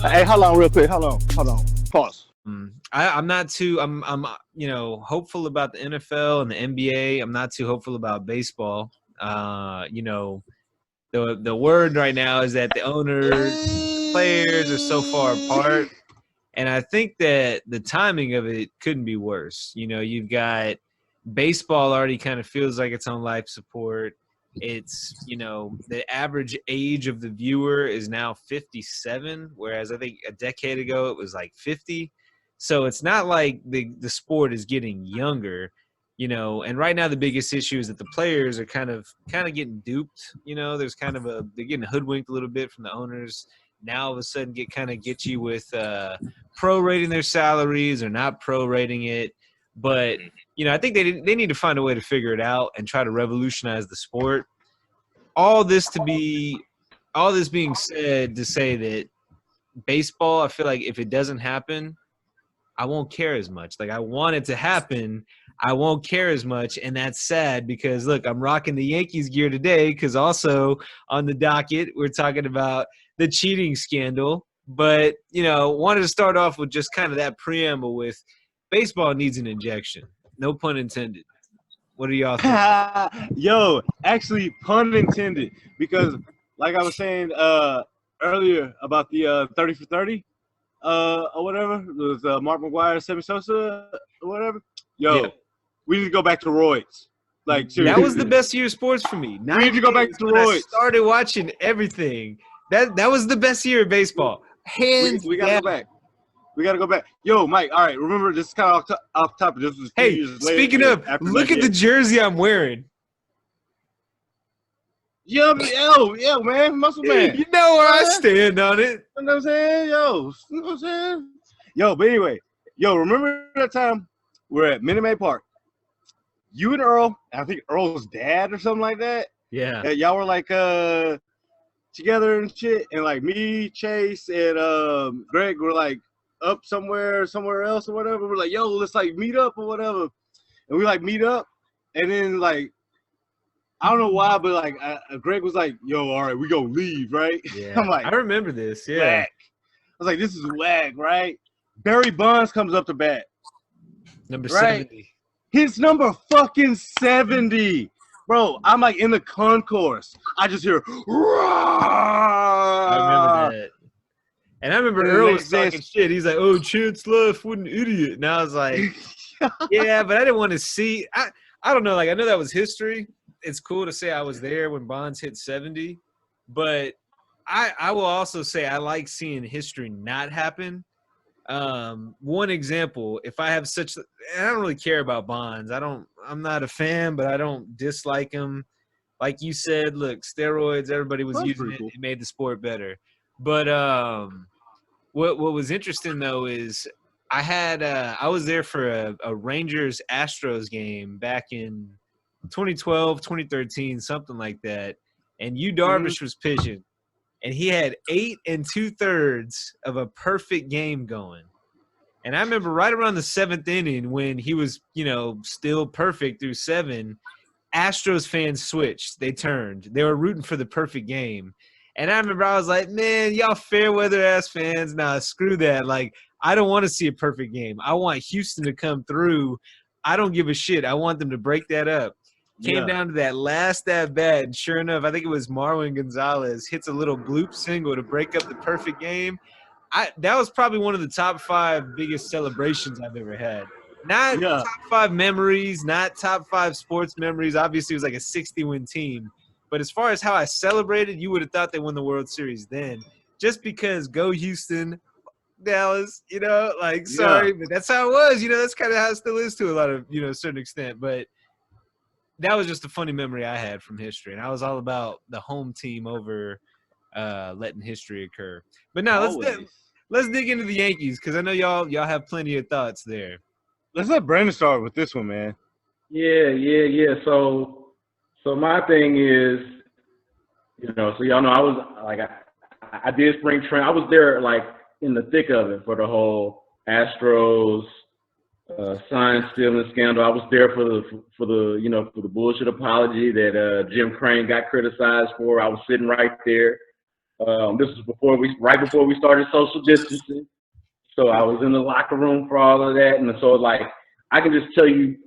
Hey, hold on, real quick. Hold on. Pause. I'm not too. I'm hopeful about the NFL and the NBA. I'm not too hopeful about baseball. The word right now is that the owners, the players are so far apart, and I think that the timing of it couldn't be worse. You've got baseball already kind of feels like it's on life support. It's the average age of the viewer is now 57, whereas I think a decade ago it was like 50. So it's not like the sport is getting younger. And right now the biggest issue is that the players are kind of getting duped. There's they're getting hoodwinked a little bit from the owners. Now all of a sudden get you with prorating their salaries or not prorating it. But I think they need to find a way to figure it out and try to revolutionize the sport. All this being said, to say that baseball, I feel like if it doesn't happen, I won't care as much. Like, I want it to happen, I won't care as much, and that's sad because, look, I'm rocking the Yankees gear today because also on the docket we're talking about the cheating scandal. But, wanted to start off with just kind of that preamble with baseball needs an injection. No pun intended. What do y'all think? Yo, actually, pun intended, because like I was saying earlier about the 30 for 30 or whatever, it was Mark McGwire, Sammy Sosa or whatever. Yo, we need to go back to roids. Like, seriously. That was the best year of sports for me. We need to go back to roids. I started watching everything. That was the best year of baseball. Hands we gotta down. go back. We gotta go back. Yo, Mike. All right. Remember, this is kind of off topic. This was 2 years later. Speaking of, look at the jersey I'm wearing. Yo, man, muscle man. You know where I stand on it. You know what I'm saying? Yo, you know what I'm saying? Yo, but anyway, remember that time we're at Minute Maid Park? You and Earl, I think Earl's dad or something like that. Yeah. Y'all were like together and shit, and like me, Chase, and Greg were like up somewhere else or whatever. We're like, yo, let's like meet up or whatever. And we like meet up, and then like, I don't know why, but like Greg was like, yo, all right, we gonna leave, right? Yeah. I'm like, I remember this, yeah. Whack. I was like, this is whack, right? Barry Bonds comes up to bat. Number 70. His number fucking 70. Bro, I'm like in the concourse. I just hear, I remember that. And I remember Earl was talking shit. He's like, oh, Chance left, what an idiot. And I was like, yeah, but I didn't want to see. I don't know. Like, I know that was history. It's cool to say I was there when Bonds hit 70. But I will also say I like seeing history not happen. One example, if I have and I don't really care about Bonds. I'm not a fan, but I don't dislike him. Like you said, look, steroids, everybody was using it. Cool. It made the sport better. But what was interesting though is I was there for a Rangers Astros game back in 2012, 2013, something like that. And Yu Darvish was pitching. And he had 8 2/3 of a perfect game going. And I remember right around the 7th inning when he was, still perfect through 7, Astros fans switched. They turned. They were rooting for the perfect game. And I remember I was like, man, y'all fair weather ass fans, nah, screw that. Like, I don't want to see a perfect game. I want Houston to come through. I don't give a shit. I want them to break that up. Came down to that last at bat, and sure enough, I think it was Marwin Gonzalez hits a little bloop single to break up the perfect game. That was probably one of the top 5 biggest celebrations I've ever had. Not top 5 memories, not top 5 sports memories. Obviously, it was like a 60-win team. But as far as how I celebrated, you would have thought they won the World Series then. Just because go Houston, Dallas, sorry, but that's how it was. That's kind of how it still is to a lot of, a certain extent. But that was just a funny memory I had from history. And I was all about the home team over letting history occur. But now let's dig into the Yankees because I know y'all have plenty of thoughts there. Let's let Brandon start with this one, man. Yeah. So my thing is, so y'all know I was like I did spring training. I was there like in the thick of it for the whole Astros sign stealing scandal. I was there for the bullshit apology that Jim Crane got criticized for. I was sitting right there. This was right before we started social distancing. So I was in the locker room for all of that. And so like, I can just tell you,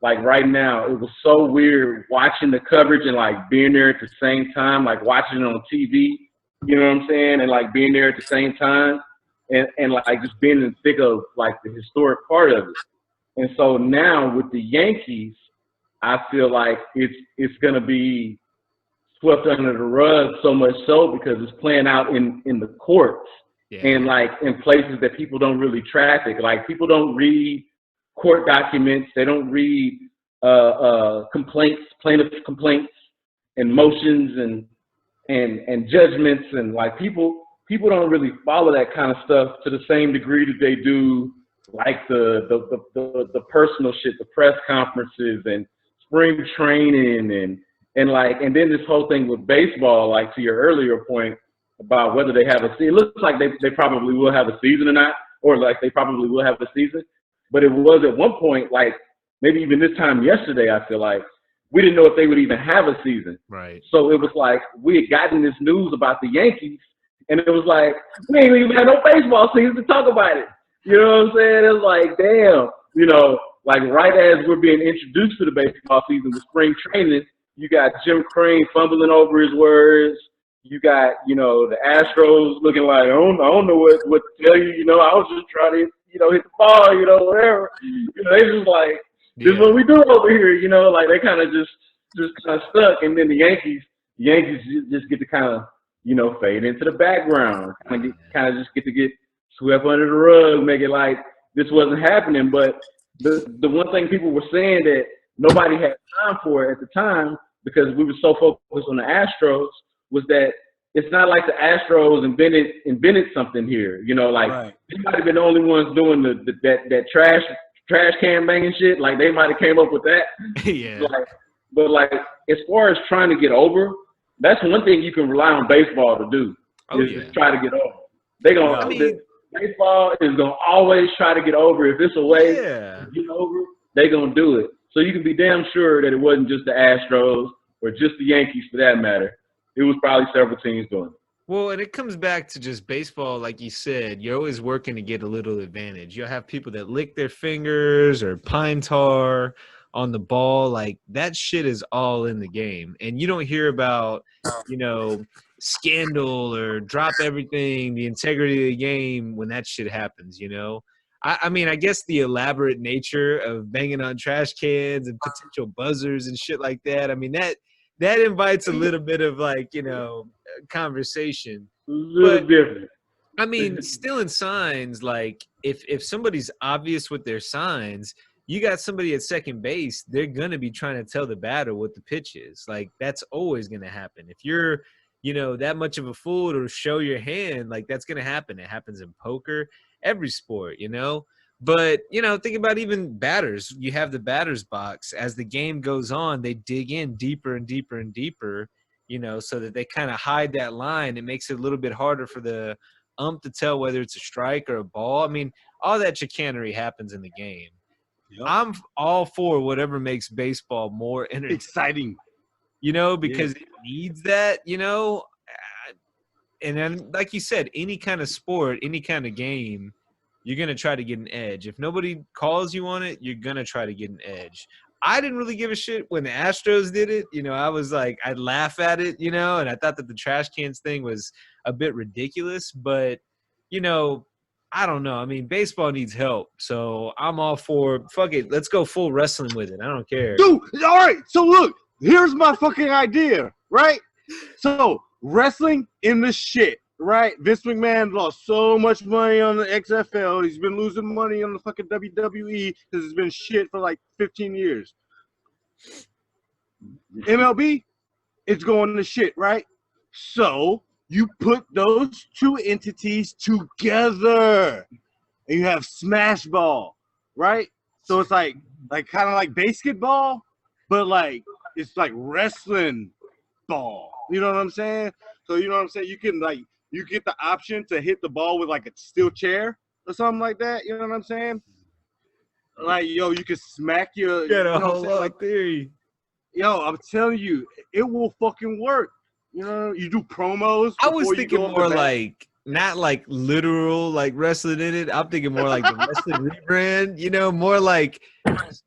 like right now, it was so weird watching the coverage and like being there at the same time, like watching it on TV, you know what I'm saying? And like being there at the same time and like just being in the thick of like the historic part of it. And so now with the Yankees, I feel like it's going to be swept under the rug, so much so because it's playing out in the courts and like in places that people don't really traffic. Like people don't read court documents. They don't read complaints, plaintiff complaints and motions and judgments. And like people don't really follow that kind of stuff to the same degree that they do like the personal shit, the press conferences and spring training and then this whole thing with baseball, like to your earlier point about whether they have a season. It looks like they probably will have a season or not, or like they probably will have a season. But it was at one point, like maybe even this time yesterday, I feel like we didn't know if they would even have a season. Right. So it was like we had gotten this news about the Yankees, and it was like we ain't even had no baseball season to talk about it. You know what I'm saying? It was like, damn, you know, like right as we're being introduced to the baseball season with spring training, you got Jim Crane fumbling over his words. You got, you know, the Astros looking like, I don't know what to tell you. You know, I was just trying to, you know, hit the ball, you know, whatever. You know, they just like, this is what we do over here. You know, like they kind of just kind of stuck. And then the Yankees just get to kind of, you know, fade into the background. Kind of just get to get swept under the rug, make it like this wasn't happening. But the one thing people were saying that nobody had time for at the time because we were so focused on the Astros was that it's not like the Astros invented something here. You know, like they might have been the only ones doing that trash can banging shit. Like they might have came up with that. Yeah. But as far as trying to get over, that's one thing you can rely on baseball to do. Just try to get over. Baseball is gonna always try to get over. If it's a way to get over, they gonna do it. So you can be damn sure that it wasn't just the Astros or just the Yankees for that matter. It was probably several teams doing it. Well, and it comes back to just baseball, like you said. You're always working to get a little advantage. You'll have people that lick their fingers or pine tar on the ball. Like that shit is all in the game. And you don't hear about, you know, scandal or drop everything, the integrity of the game when that shit happens, you know? I mean, I guess the elaborate nature of banging on trash cans and potential buzzers and shit like that. I mean, that invites a little bit of like, you know, conversation. A little different. I mean, stealing signs, like if somebody's obvious with their signs, you got somebody at second base, they're going to be trying to tell the batter what the pitch is. Like that's always going to happen. If you're, you know, that much of a fool to show your hand, like that's going to happen. It happens in poker, every sport, you know. But, you know, think about even batters. You have the batter's box. As the game goes on, they dig in deeper and deeper and deeper, you know, so that they kind of hide that line. It makes it a little bit harder for the ump to tell whether it's a strike or a ball. I mean, all that chicanery happens in the game. Yep. I'm all for whatever makes baseball more exciting, you know, because it needs that, you know. And then, like you said, any kind of sport, any kind of game, you're going to try to get an edge. If nobody calls you on it, you're going to try to get an edge. I didn't really give a shit when the Astros did it. You know, I was like, I'd laugh at it, you know, and I thought that the trash cans thing was a bit ridiculous. But, you know, I don't know. I mean, baseball needs help. So I'm all for, fuck it, let's go full wrestling with it. I don't care. Dude, all right. So look, here's my fucking idea, right? So wrestling in the shit. Right, Vince McMahon lost so much money on the XFL. He's been losing money on the fucking WWE because it's been shit for like 15 years. MLB, it's going to shit, right? So you put those two entities together, and you have Smash Ball, right? So it's like kind of like basketball, but like it's like wrestling ball. You know what I'm saying? So you know what I'm saying? You can like. You get the option to hit the ball with like a steel chair or something like that. You know what I'm saying? Like, yo, you can smack your. Got a you know whole lot of theory. Yo, I'm telling you, it will fucking work. You know, you do promos. I was thinking more like not like literal like wrestling in it. I'm thinking more like the wrestling rebrand. You know, more like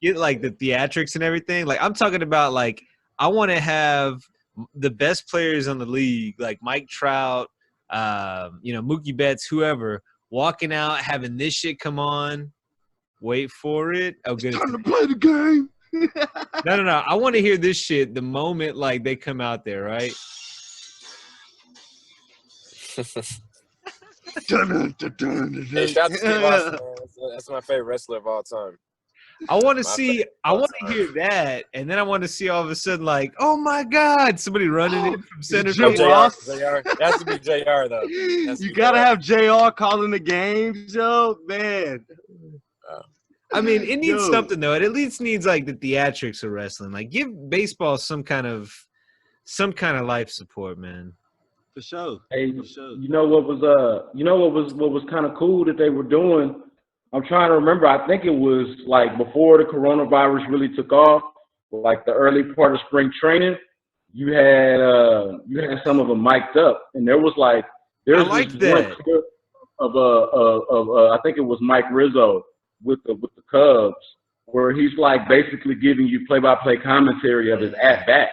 get like the theatrics and everything. Like I'm talking about like I want to have the best players on the league, like Mike Trout, you know, Mookie Betts, whoever, walking out having this shit come on. Wait for it. Oh, good. It's time to play the game. No. I want to hear this shit the moment like they come out there, right? Hey, shout out to Steve Austin, man. That's my favorite wrestler of all time. I want to see. I want to hear that, and then I want to see all of a sudden, like, oh my God, somebody running in from center field. JR. It has to be JR though. You gotta have JR calling the games, yo, man. I mean, it needs something though. It at least needs like the theatrics of wrestling. Like, give baseball some kind of life support, man. For sure. Hey, you know what was kind of cool that they were doing? I'm trying to remember. I think it was like before the coronavirus really took off, like the early part of spring training. You had some of them mic'd up, and there was one clip of I think it was Mike Rizzo with the Cubs, where he's like basically giving you play-by-play commentary of his at bat.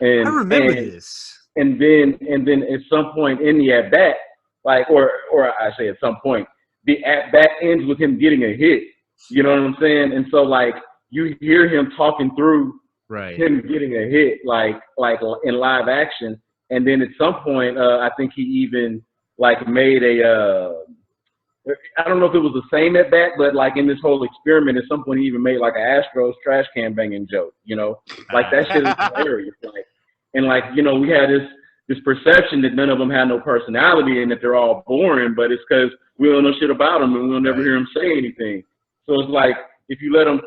And I remember this. And then at some point in the at bat, like or I say at some point, the at bat ends with him getting a hit. You know what I'm saying? And so like you hear him talking through him getting a hit, like in live action. And then at some point, I think he even like made I don't know if it was the same at bat, but like in this whole experiment, at some point he even made like an Astros trash can banging joke. You know, like that shit is hilarious. Like, and like, you know, we had this perception that none of them had no personality and that they're all boring, but it's because we don't know shit about them and we'll never hear them say anything. So it's like, if you let them,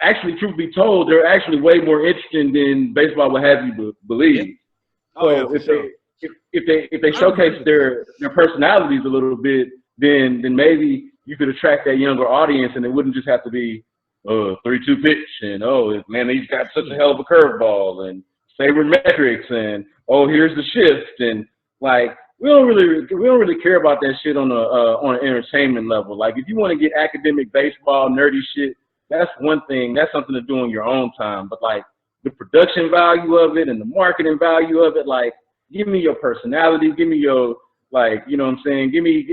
actually, truth be told, they're actually way more interesting than baseball would have you believe. So if they showcase their personalities a little bit, then maybe you could attract that younger audience and it wouldn't just have to be 3-2 pitch and man, he's got such a hell of a curveball and sabermetrics and here's the shift and like we don't really care about that shit on an entertainment level. Like if you want to get academic baseball nerdy shit, that's one thing. That's something to do on your own time. But like the production value of it and the marketing value of it, like give me your personality, give me your like, you know what I'm saying? Give me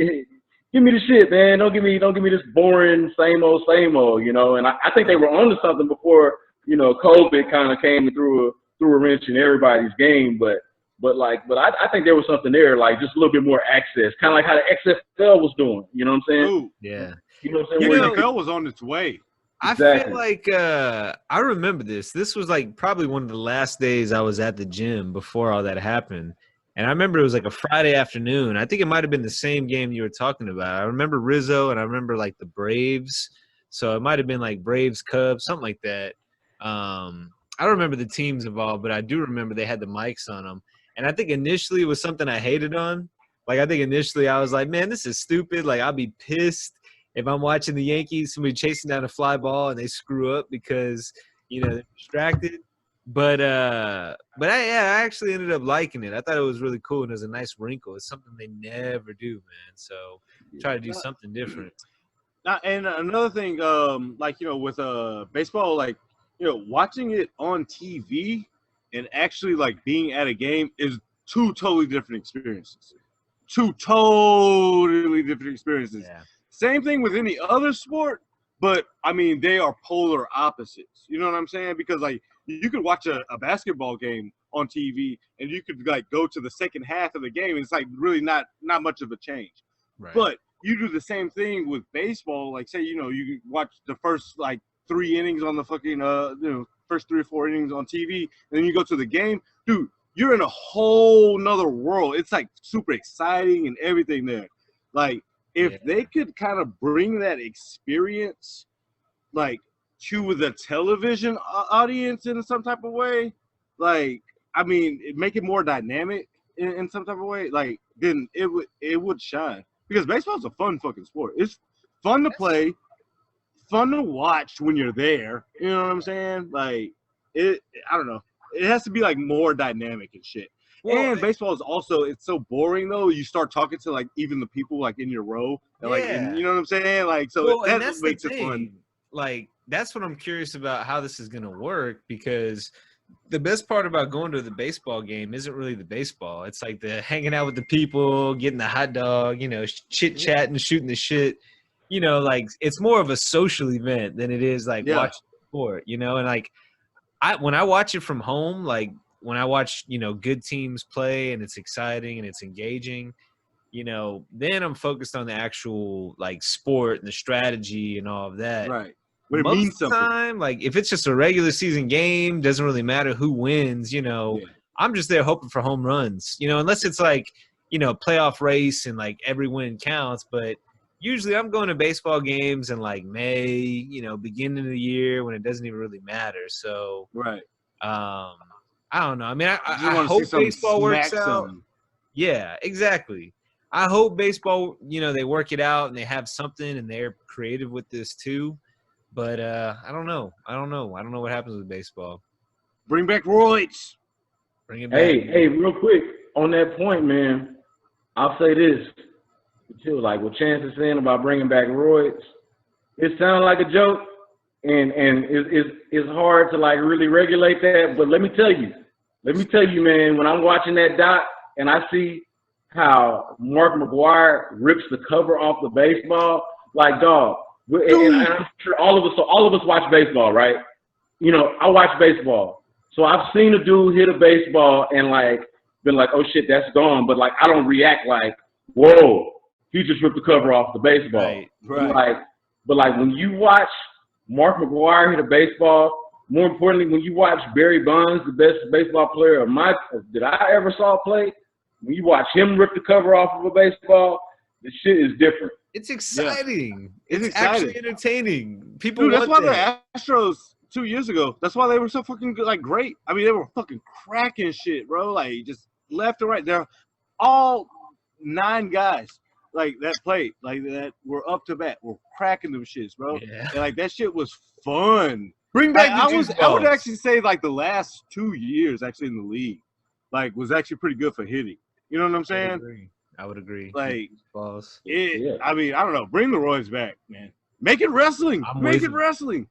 the shit, man. Don't give me this boring same old, you know. And I think they were onto something before, you know, COVID kind of came and threw a wrench in everybody's game. But I think there was something there, like just a little bit more access, kind of like how the XFL was doing. You know what I'm saying? Ooh, yeah. You know what I'm saying? The XFL was on its way. Exactly. I feel like I remember this. This was like probably one of the last days I was at the gym before all that happened. And I remember it was like a Friday afternoon. I think it might have been the same game you were talking about. I remember Rizzo and I remember like the Braves. So it might have been like Braves, Cubs, something like that. I don't remember the teams involved, but I do remember they had the mics on them. And I think initially it was something I hated on. Like I think initially I was like, man, this is stupid. Like I'll be pissed if I'm watching the Yankees, somebody chasing down a fly ball and they screw up because, you know, they're distracted. But I actually ended up liking it. I thought it was really cool and it was a nice wrinkle. It's something they never do, man. So try to do something different. And another thing, like, you know, with baseball, like, you know, watching it on TV and actually like being at a game is two totally different experiences. Yeah. Same thing with any other sport, but I mean, they are polar opposites. You know what I'm saying? Because like you could watch a basketball game on TV and you could like go to the second half of the game. And it's like really not much of a change. Right. But you do the same thing with baseball. Like say, you know, you watch the first like 3 innings on the fucking, first 3 or 4 innings on TV. And then you go to the game, dude, you're in a whole nother world. It's like super exciting and everything there. Like if they could kind of bring that experience, like, to the television audience in some type of way, like, I mean, make it more dynamic in some type of way, like, then it would shine. Because baseball's a fun fucking sport. It's fun to play, fun to watch when you're there. You know what I'm saying? Like, I don't know. It has to be, like, more dynamic and shit. And baseball is also, it's so boring though. You start talking to like even the people like in your row, and like, and, you know what I'm saying? Like, so that makes it fun. Like, that's what I'm curious about, how this is gonna work, because the best part about going to the baseball game isn't really the baseball. It's like the hanging out with the people, getting the hot dog, you know, chit chatting, shooting the shit. You know, like it's more of a social event than it is like watching sport. You know, and like when I watch it from home, like when I watch, you know, good teams play and it's exciting and it's engaging, you know, then I'm focused on the actual like sport and the strategy and all of that. Right. But it Most means of the something. time, like if it's just a regular season game, doesn't really matter who wins, you know, I'm just there hoping for home runs, you know, unless it's like, you know, playoff race and like every win counts. But usually I'm going to baseball games in like May, you know, beginning of the year when it doesn't even really matter. So, I don't know. I mean, I hope baseball works out. Yeah, exactly. I hope baseball, you know, they work it out and they have something and they're creative with this too. But I don't know. I don't know what happens with baseball. Bring back roids. Bring it back. Hey, real quick on that point, man. I'll say this too. Like what Chance is saying about bringing back roids, it sounds like a joke, and it's hard to like really regulate that. But let me tell you, man. When I'm watching that doc and I see how Mark McGwire rips the cover off the baseball, like dog. And I'm sure all of us watch baseball, right? You know, I watch baseball, so I've seen a dude hit a baseball and like been like, oh shit, that's gone. But like I don't react like, whoa, he just ripped the cover off the baseball. Right. But like when you watch Mark McGwire hit a baseball, more importantly, when you watch Barry Bonds, the best baseball player that I ever saw play, when you watch him rip the cover off of a baseball, the shit is different. It's exciting. It's actually entertaining. People that's want why that. The Astros 2 years ago, that's why they were so fucking good, like great. I mean, they were fucking cracking shit, bro. Like just left and right. They're all 9 guys like that played, like that were up to bat, were cracking them shits, bro. Yeah. And like that shit was fun. Bring back I would actually say like the last 2 years actually in the league, like was actually pretty good for hitting. You know what I'm saying? I would agree. Like, balls. I mean, I don't know. Bring the roids back, man. Make it wrestling. Make it wrestling.